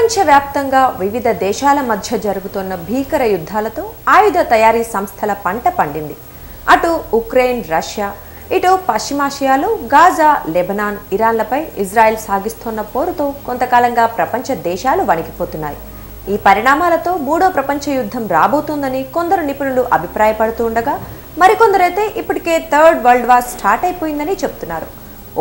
ప్రపంచవ్యాప్తంగా వివిధ దేశాల మధ్య జరుగుతున్న భీకర యుద్ధాలతో ఆయుధ తయారీ సంస్థల పంట పండింది. అటు ఉక్రెయిన్, రష్యా, ఇటు పశ్చిమాసియాలో గాజా, లెబనాన్, ఇరాన్లపై ఇజ్రాయెల్ సాగిస్తున్న పోరుతో కొంతకాలంగా ప్రపంచ దేశాలు వణికిపోతున్నాయి. ఈ పరిణామాలతో మూడో ప్రపంచ యుద్ధం రాబోతుందని కొందరు నిపుణులు అభిప్రాయపడుతూ ఉండగా, మరికొందరైతే ఇప్పటికే థర్డ్ వరల్డ్ వార్ స్టార్ట్ అయిపోయిందని చెప్తున్నారు.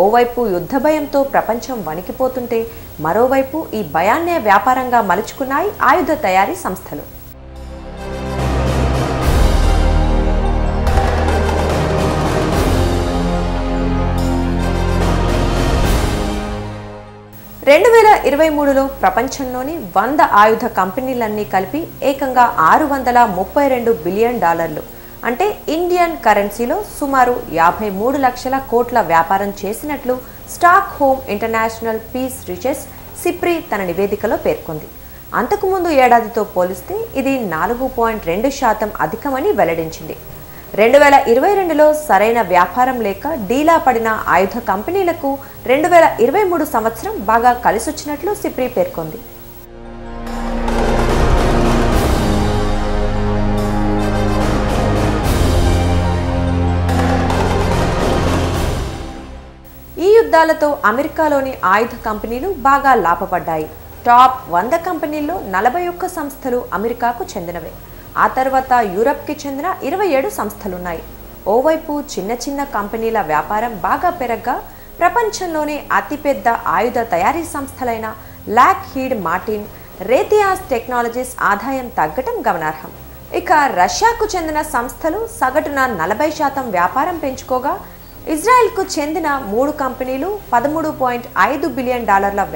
ఓవైపు యుద్ధ భయంతో ప్రపంచం వణికిపోతుంటే, మరోవైపు ఈ భయాన్నే వ్యాపారంగా మలుచుకున్నాయి ఆయుధ తయారీ సంస్థలు. (2023) ప్రపంచంలోని 100 ఆయుధ కంపెనీలన్నీ కలిపి ఏకంగా $632 బిలియన్, అంటే ఇండియన్ కరెన్సీలో సుమారు 53 లక్షల కోట్ల వ్యాపారం చేసినట్లు Stockholm international peace research SIPRI తన నివేదికలో పేర్కొంది. అంతకుముందు ఏడాదితో పోలిస్తే ఇది 4.2% అధికమని వెల్లడించింది. 2022లో సరైన వ్యాపారం లేక డీలా పడిన ఆయుధ కంపెనీలకు 2023 సంవత్సరం బాగా కలిసొచ్చినట్లు సిప్రి పేర్కొంది. ఈ యుద్ధాలతో అమెరికాలోని ఆయుధ కంపెనీలు బాగా లాభపడ్డాయి. టాప్ 100 కంపెనీల్లో 41 సంస్థలు అమెరికాకు చెందినవే. ఆ తర్వాత యూరప్కి చెందిన 27 సంస్థలున్నాయి. ఓవైపు చిన్న చిన్న కంపెనీల వ్యాపారం బాగా పెరగ్గా, ప్రపంచంలోనే అతిపెద్ద ఆయుధ తయారీ సంస్థలైన లాక్హీడ్ మార్టిన్, రేథియాస్ టెక్నాలజీస్ ఆదాయం తగ్గటం గమనార్హం. ఇక రష్యాకు చెందిన సంస్థలు సగటున 40% వ్యాపారం పెంచుకోగా, ఇజ్రాయెల్కు చెందిన 3 కంపెనీలు $13.5 బిలియన్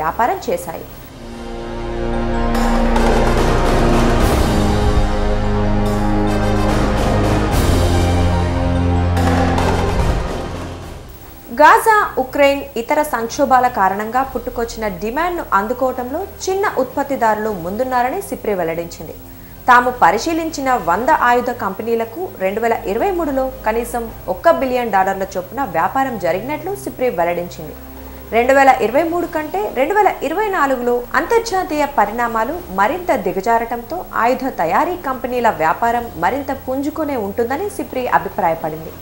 వ్యాపారం చేశాయి. గాజా, ఉక్రెయిన్, ఇతర సంక్షోభాల కారణంగా పుట్టుకొచ్చిన డిమాండ్ను అందుకోవటంలో చిన్న ఉత్పత్తిదారులు ముందున్నారని సిప్రి వెల్లడించింది. తాము పరిశీలించిన 100 ఆయుధ కంపెనీలకు 2023లో కనీసం $1 బిలియన్ చొప్పున వ్యాపారం జరిగినట్లు సిప్రి వెల్లడించింది. 2023 కంటే 2024లో అంతర్జాతీయ పరిణామాలు మరింత దిగజారటంతో ఆయుధ తయారీ కంపెనీల వ్యాపారం మరింత పుంజుకునే ఉంటుందని సిప్రి అభిప్రాయపడింది.